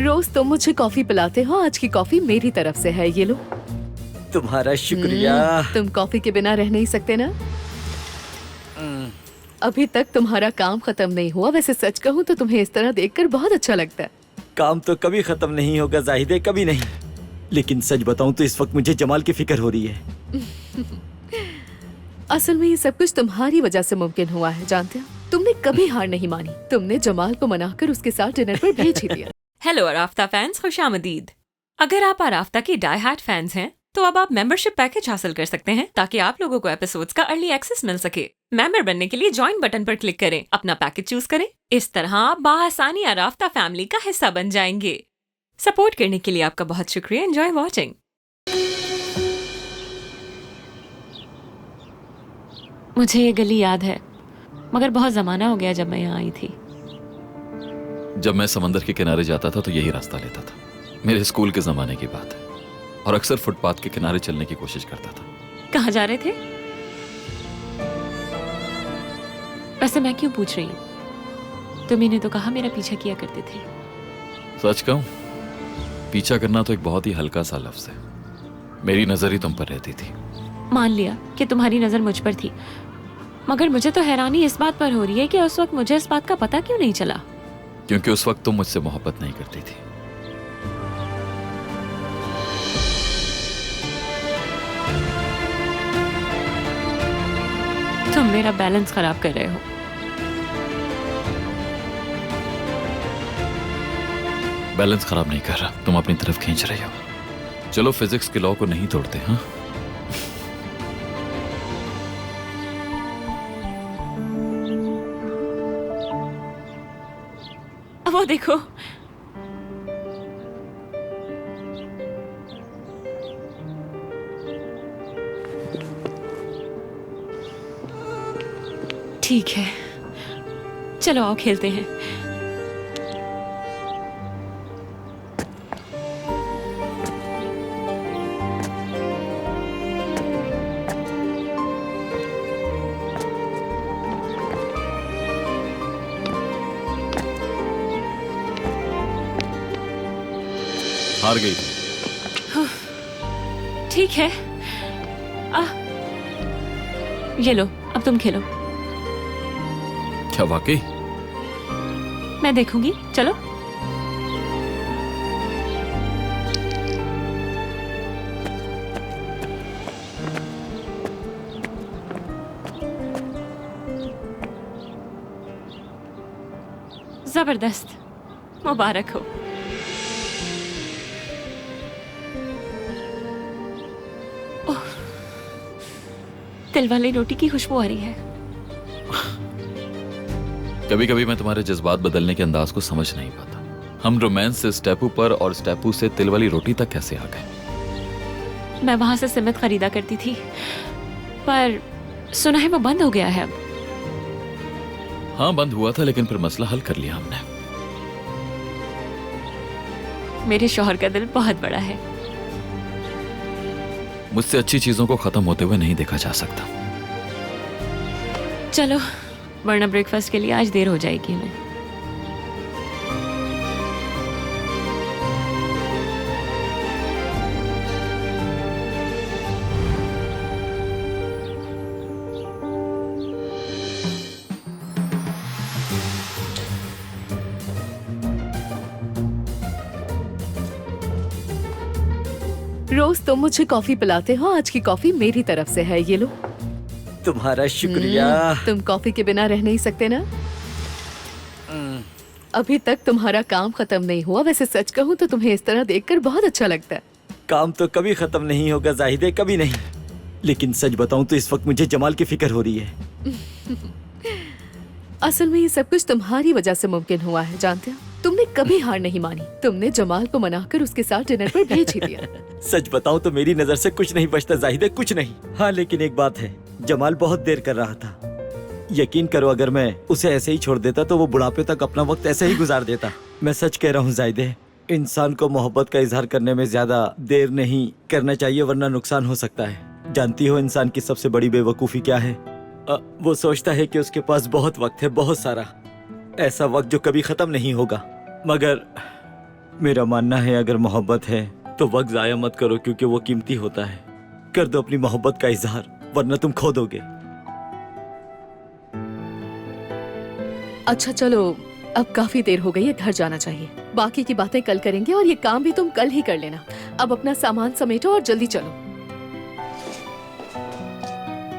रोज तुम मुझे कॉफी पिलाते हो, आज की कॉफी मेरी तरफ से है, ये लो। तुम्हारा शुक्रिया। तुम कॉफी के बिना रह नहीं सकते ना? अभी तक तुम्हारा काम खत्म नहीं हुआ। वैसे सच कहूँ तो तुम्हें इस तरह देखकर बहुत अच्छा लगता है। काम तो कभी खत्म नहीं होगा जाहिदे, कभी नहीं। लेकिन सच बताऊं तो इस वक्त मुझे जमाल की फिक्र हो रही है। असल में ये सब कुछ तुम्हारी वजह से मुमकिन हुआ है, जानते हो? तुमने कभी हार नहीं मानी। तुमने जमाल को मनाकर उसके साथ डिनर पर भेज ही दिया। हेलो आराफ्ता फैंस, खुशामदीद। अगर आप आराफ्ता की डाई हार्ड फैंस हैं तो अब आप मेंबरशिप पैकेज हासिल कर सकते हैं ताकि आप लोगों को एपिसोड्स का अर्ली एक्सेस मिल सके। मेंबर बनने के लिए ज्वाइन बटन पर क्लिक करें, अपना पैकेज चूज करें। इस तरह आप बाआसानी आराफ्ता फैमिली का हिस्सा बन जाएंगे। सपोर्ट करने के लिए आपका बहुत शुक्रिया। Enjoy watching. मुझे ये गली याद है, मगर बहुत जमाना हो गया जब मैं यहाँ आई थी। जब मैं समंदर के किनारे जाता था तो यही रास्ता लेता था। मेरे स्कूल के जमाने की बात है, और अक्सर फुटपाथ के किनारे चलने की कोशिश करता था। कहाँ जा रहे थे? वैसे मैं क्यों पूछ रही हूँ? तुमने तो कहा मेरा पीछा किया करते थे। सच कहूं, पीछा करना तो एक बहुत ही हल्का सा लफ्ज है। मेरी नजर ही तुम पर रहती थी। मान लिया कि तुम्हारी नजर मुझ पर थी, मगर मुझे तो हैरानी इस बात पर हो रही है कि उस वक्त मुझे इस बात का पता क्यों नहीं चला। क्योंकि उस वक्त तुम मुझसे मोहब्बत नहीं करती थी। तुम मेरा बैलेंस खराब कर रहे हो। बैलेंस खराब नहीं कर रहा, तुम अपनी तरफ खींच रही हो। चलो फिजिक्स के लॉ को नहीं तोड़ते। हाँ, वो देखो, ठीक है, चलो आओ खेलते हैं। हार गई। ठीक है, ये लो, अब तुम खेलो। क्या वाकई? मैं देखूंगी, चलो। जबरदस्त, मुबारक हो। ओह, तिल वाली रोटी की खुशबू आ रही है। कभी कभी मैं तुम्हारे जज्बात बदलने के अंदाज को समझ नहीं पाता। हम रोमांस से स्टेपू पर और स्टेपू से तिल वाली रोटी तक कैसे आ गए? मैं वहां से सीमित खरीदा करती थी, पर सुना है वो बंद हो गया है अब। हाँ, बंद हुआ था, लेकिन फिर मसला हल कर लिया हमने। मेरे शौहर का दिल बहुत बड़ा है। मुझसे अच्छी चीजों को खत्म होते हुए नहीं देखा जा सकता। चलो, वरना ब्रेकफास्ट के लिए आज देर हो जाएगी हमें। रोज तुम मुझे कॉफी पिलाते हो, आज की कॉफी मेरी तरफ से है, ये लो। तुम्हारा शुक्रिया। तुम कॉफी के बिना रह नहीं सकते ना? अभी तक तुम्हारा काम खत्म नहीं हुआ। वैसे सच कहूँ तो तुम्हें इस तरह देखकर बहुत अच्छा लगता है। काम तो कभी खत्म नहीं होगा जाहिदे, कभी नहीं। लेकिन सच बताऊं तो इस वक्त मुझे जमाल की फिक्र हो रही है। असल में ये सब कुछ तुम्हारी वजह से मुमकिन हुआ है, जानते हो? तुमने कभी हार नहीं मानी। तुमने जमाल को मनाकर उसके साथ डिनर पर भेज ही दिया। सच बताऊं तो मेरी नजर से कुछ नहीं बचता जाहिदे, कुछ नहीं। हाँ, लेकिन एक बात है, जमाल बहुत देर कर रहा था। यकीन करो, अगर मैं उसे ऐसे ही छोड़ देता तो वो बुढ़ापे तक अपना वक्त ऐसे ही गुजार देता। मैं सच कह रहा हूँ जाहिदे, इंसान को मोहब्बत का इजहार करने में ज्यादा देर नहीं करना चाहिए, वरना नुकसान हो सकता है। जानती हो इंसान की सबसे बड़ी बेवकूफ़ी क्या है? वो सोचता है कि उसके पास बहुत वक्त है, बहुत सारा, ऐसा वक्त जो कभी खत्म नहीं होगा। मेरा मानना है अगर मोहब्बत है तो वक्त जाया मत करो, क्योंकि वो कीमती होता है। कर दो अपनी मोहब्बत का इजहार, वरना तुम खो दोगे। अच्छा चलो, अब काफी देर हो गई है, घर जाना चाहिए। बाकी की बातें कल करेंगे और ये काम भी तुम कल ही कर लेना। अब अपना सामान समेटो और जल्दी चलो।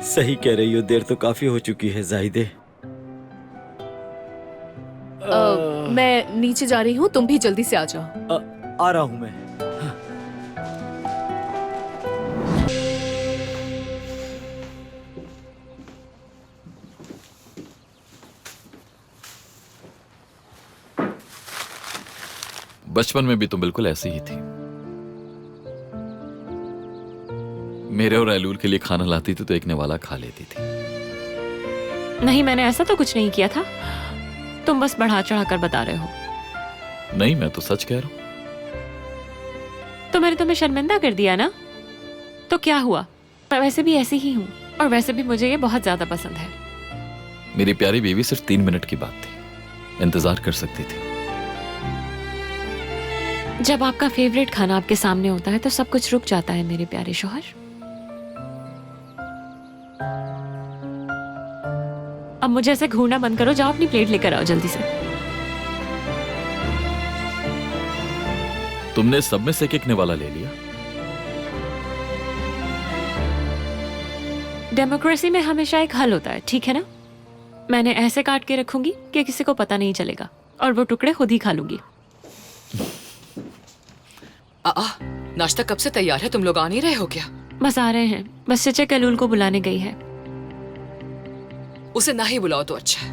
सही कह रही हो, देर तो काफी हो चुकी है जाहिदे। मैं नीचे जा रही हूँ, तुम भी जल्दी से आ जाओ। आ रहा हूं मैं। बचपन में भी तुम बिल्कुल ऐसी ही थी। मेरे और एलूल के लिए खाना लाती थी तो एक निवाला खा लेती थी। नहीं, मैंने ऐसा तो कुछ नहीं किया था। तुम बस बढ़ा चढ़ा कर बता रहे हो। नहीं, मैं तो सच कह रहा हूं। तो मैंने तुम्हें शर्मिंदा कर दिया ना, तो क्या हुआ? मैं वैसे भी ऐसी ही हूँ, और वैसे भी मुझे ये बहुत ज्यादा पसंद है। मेरी प्यारी बीवी, सिर्फ 3 मिनट की बात थी, इंतजार कर सकती थी। जब आपका फेवरेट खाना आपके सामने होता है तो सब कुछ रुक जाता है मेरे प्यारे शोहर। अब मुझे ऐसे घूरना बंद करो, जाओ अपनी प्लेट लेकर आओ जल्दी से। तुमने सब में से एक निवाला ले लिया। डेमोक्रेसी में हमेशा एक हल होता है, ठीक है ना? मैंने ऐसे काट के रखूंगी कि किसी को पता नहीं चलेगा, और वो टुकड़े खुद ही खा लूंगी। नाश्ता कब से तैयार है? तुम लोग आ नहीं रहे हो क्या? बस आ रहे हैं, बस चचा कलूल को बुलाने गई है। उसे ना ही बुलाओ तो अच्छा है।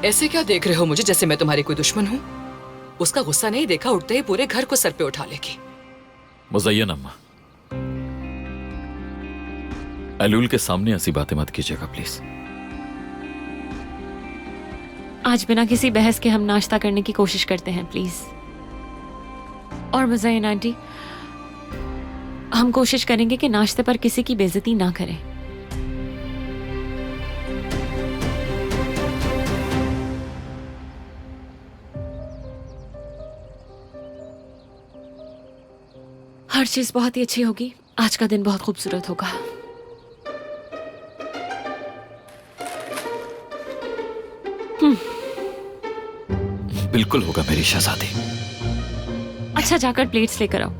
ऐसे क्या देख रहे हो मुझे, जैसे मैं तुम्हारी कोई दुश्मन हूँ? उसका गुस्सा नहीं देखा, उठते ही पूरे घर को सर पे उठा लेगी। मुज़य्यन अम्मा, एलूल के सामने ऐसी बातें मत कीजिएगा प्लीज। आज बिना किसी बहस के हम नाश्ता करने की कोशिश करते हैं, प्लीज। और मुज़य्यन आंटी, हम कोशिश करेंगे कि नाश्ते पर किसी की बेइज्जती ना करें। हर चीज बहुत ही अच्छी होगी। आज का दिन बहुत खूबसूरत होगा। बिल्कुल होगा मेरी शहजादी। अच्छा, जाकर प्लेट्स लेकर आओ।